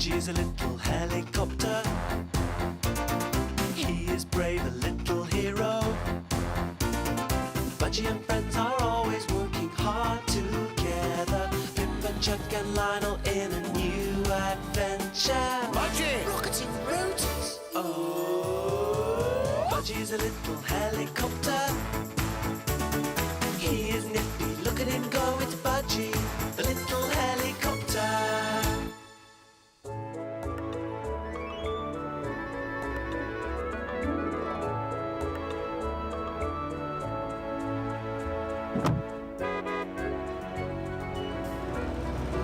Budgie's a little helicopter. He is brave, a little hero. Budgie and friends are always working hard together. Pippa, Chuck and Lionel in a new adventure. Budgie! Rocketing rotors. Oh, Budgie's a little helicopter. He is nifty, look at him go, it's Budgie, the little helicopter.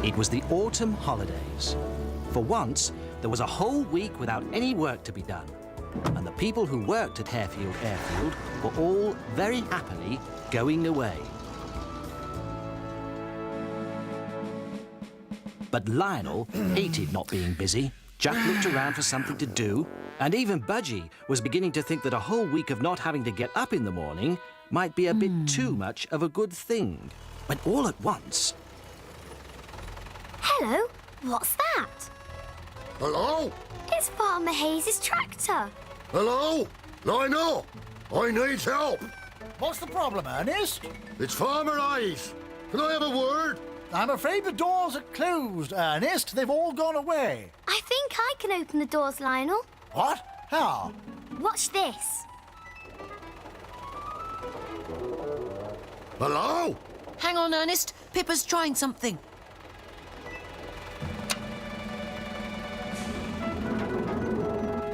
It was the autumn holidays. For once, there was a whole week without any work to be done. And the people who worked at Harefield Airfield were all very happily going away. But Lionel hated not being busy. Jack looked around for something to do, and even Budgie was beginning to think that a whole week of not having to get up in the morning might be a bit too much of a good thing. When all at once... Hello, what's that? Hello? It's Farmer Hayes' tractor. Hello? Lionel? I need help. What's the problem, Ernest? It's Farmer Eyes. Can I have a word? I'm afraid the doors are closed, Ernest. They've all gone away. I think I can open the doors, Lionel. What? How? Watch this. Hello? Hang on, Ernest. Pippa's trying something.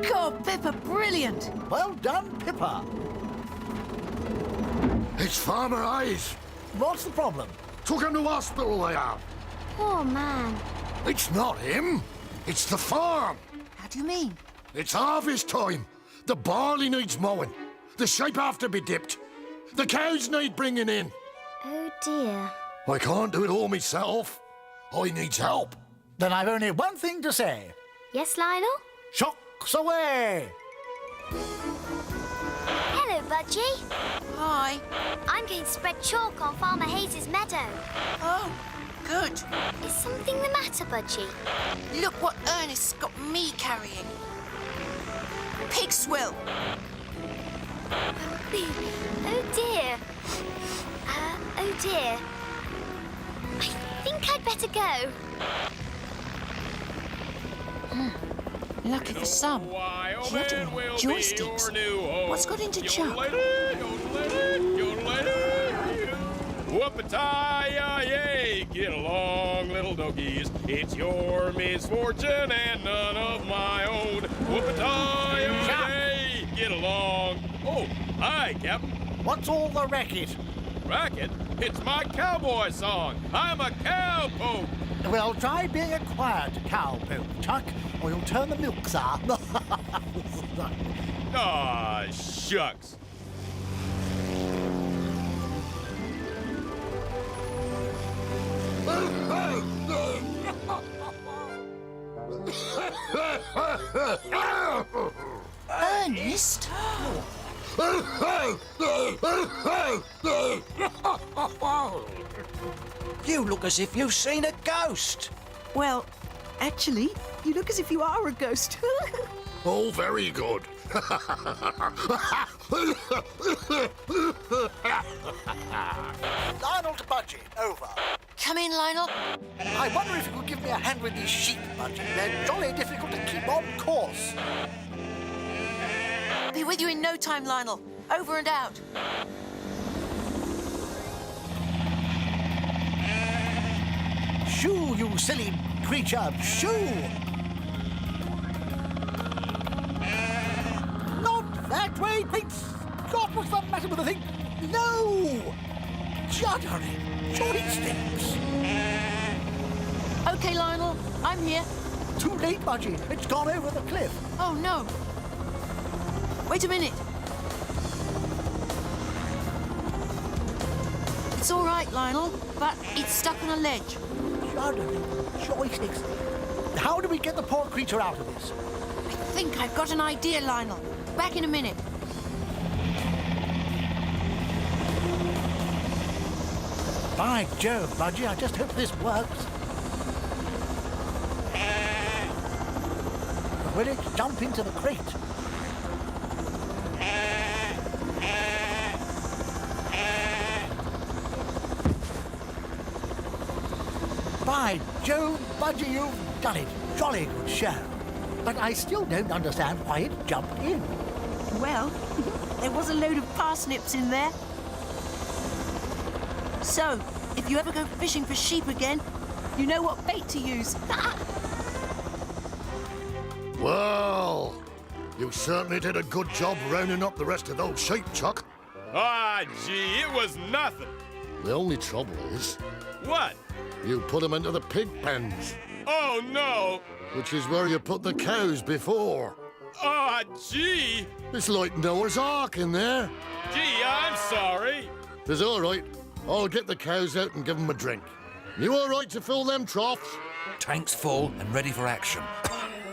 God, Pippa, brilliant! Well done, Pippa. It's Farmer Eyes. What's the problem? Took him to hospital, they have. Poor man. It's not him. It's the farm. How do you mean? It's harvest time. The barley needs mowing. The sheep have to be dipped. The cows need bringing in. Oh, dear. I can't do it all myself. I needs help. Then I've only one thing to say. Yes, Lionel? Shocks away! Hello, Budgie. Hi. I'm going to spread chalk on Farmer Hayes' meadow. Oh, good. Is something the matter, Budgie? Look what Ernest's got me carrying. Pig swill. Oh, dear. Oh, dear. I think I'd better go. Lucky for some. Bloody joysticks. What's got into Chuck? Whoop-a-tie-yay, get along, little doggies. It's your misfortune and none of my own. Whoop-a-tie-yay, get along. Oh, hi, Captain. What's all the racket? Racket? It's my cowboy song. I'm a cowpoke. Well, try being a quiet cowpoke, Chuck, or you'll turn the milk sour. Aw, shucks. Ernest? You look as if you've seen a ghost. Well, actually, you look as if you are a ghost. Oh, very good. Lionel to Budgie, over. Come in, Lionel. I wonder if you could give me a hand with these sheep, Budgie. They're jolly difficult to keep on course. Be with you in no time, Lionel. Over and out. Shoo, you silly creature, shoo! Not that way, great Scott, what's the matter with the thing? No! Juddering, joysticks! Okay, Lionel, I'm here. Too late, Budgie. It's gone over the cliff. Oh, no. Wait a minute. It's all right, Lionel, but it's stuck on a ledge. Juddering, joysticks. How do we get the poor creature out of this? I think I've got an idea, Lionel. Back in a minute. By Jove, Budgie, I just hope this works. will it jump into the crate? By Jove, Budgie, you've done it. Jolly good show. But I still don't understand why it jumped in. Well, there was a load of parsnips in there. So, if you ever go fishing for sheep again, you know what bait to use. Well, you certainly did a good job rounding up the rest of those sheep, Chuck. Ah, gee, it was nothing. The only trouble is, What? you put them into the pig pens, Oh, no. which is where you put the cows before. Ah, gee. It's like Noah's Ark in there. Gee, I'm sorry. It's all right. I'll get the cows out and give them a drink. You all right to fill them troughs? Tank's full and ready for action.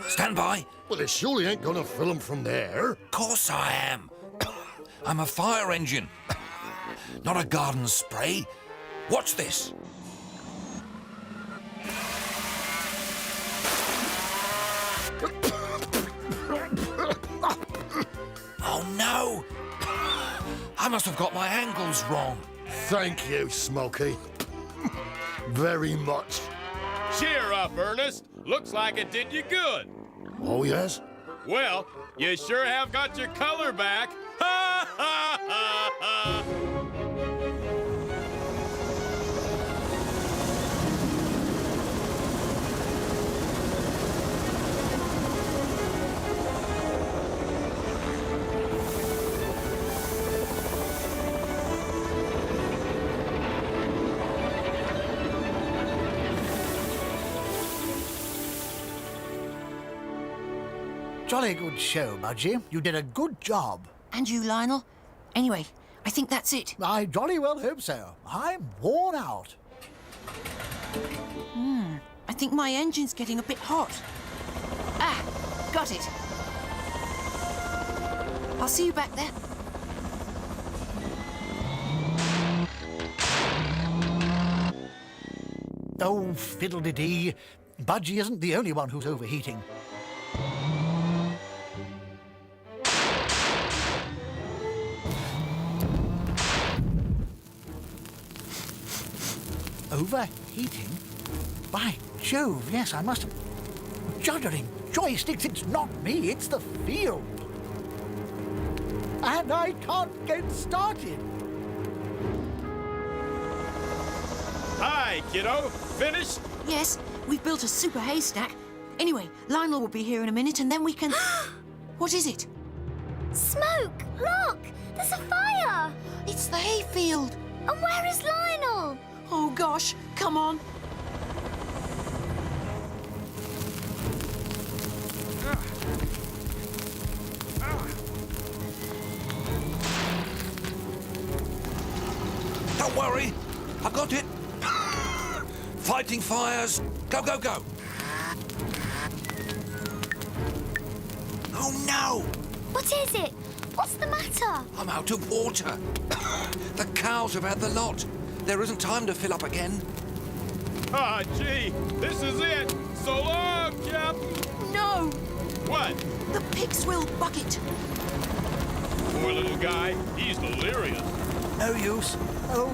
Stand by. Well, it surely ain't gonna fill them from there. Course I am. I'm a fire engine, not a garden spray. Watch this. Oh no! I must have got my angles wrong. Thank you, Smokey. Very much. Cheer up, Ernest. Looks like it did you good. Oh, yes? Well, you sure have got your color back. Ha ha ha ha! Jolly good show, Budgie. You did a good job. And you, Lionel. Anyway, I think that's it. I jolly well hope so. I'm worn out. I think my engine's getting a bit hot. Ah, got it. I'll see you back there. Oh, fiddle-de-dee. Budgie isn't the only one who's overheating. Overheating? By Jove, yes, I must have... Juddering joysticks, it's not me, it's the field. And I can't get started. Hi, kiddo. Finished? Yes, we've built a super haystack. Anyway, Lionel will be here in a minute and then we can... What is it? Smoke! Look! There's a fire! It's the hayfield. And where is Lionel? Oh, gosh, come on. Don't worry, I got it. Fighting fires. Go, go, go. Oh no! What is it? What's the matter? I'm out of water. The cows have had the lot. There isn't time to fill up again. Ah, gee. This is it. So long, Captain. No! What? The pig swill bucket. Poor little guy. He's delirious. No use. Oh,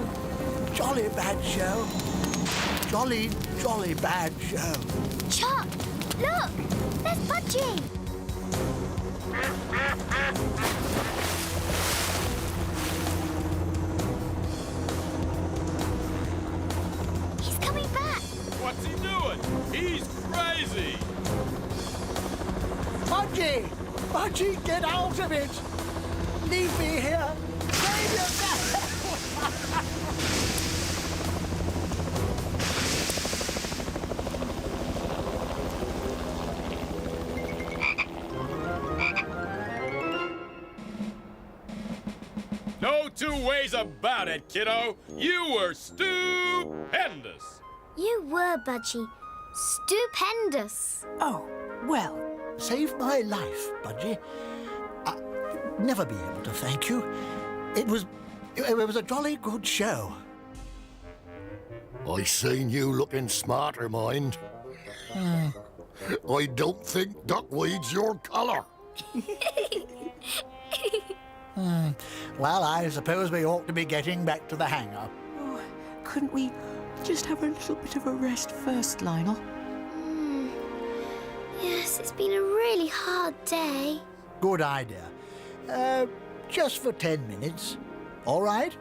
jolly bad show. Jolly, jolly bad show. Chuck! Look! There's Budgie! He's coming back! What's he doing? He's crazy. Budgie! Budgie, get out of it! Leave me here! Save yourself! No two ways about it, kiddo. You were stupendous. You were, Budgie. Stupendous. Oh, well, Saved my life, Budgie. I'll never be able to thank you. It was a jolly good show. I seen you looking smarter, mind. I don't think duckweed's your colour. Well, I suppose we ought to be getting back to the hangar. Oh, couldn't we just have a little bit of a rest first, Lionel? Yes, it's been a really hard day. Good idea. Just for 10 minutes. All right?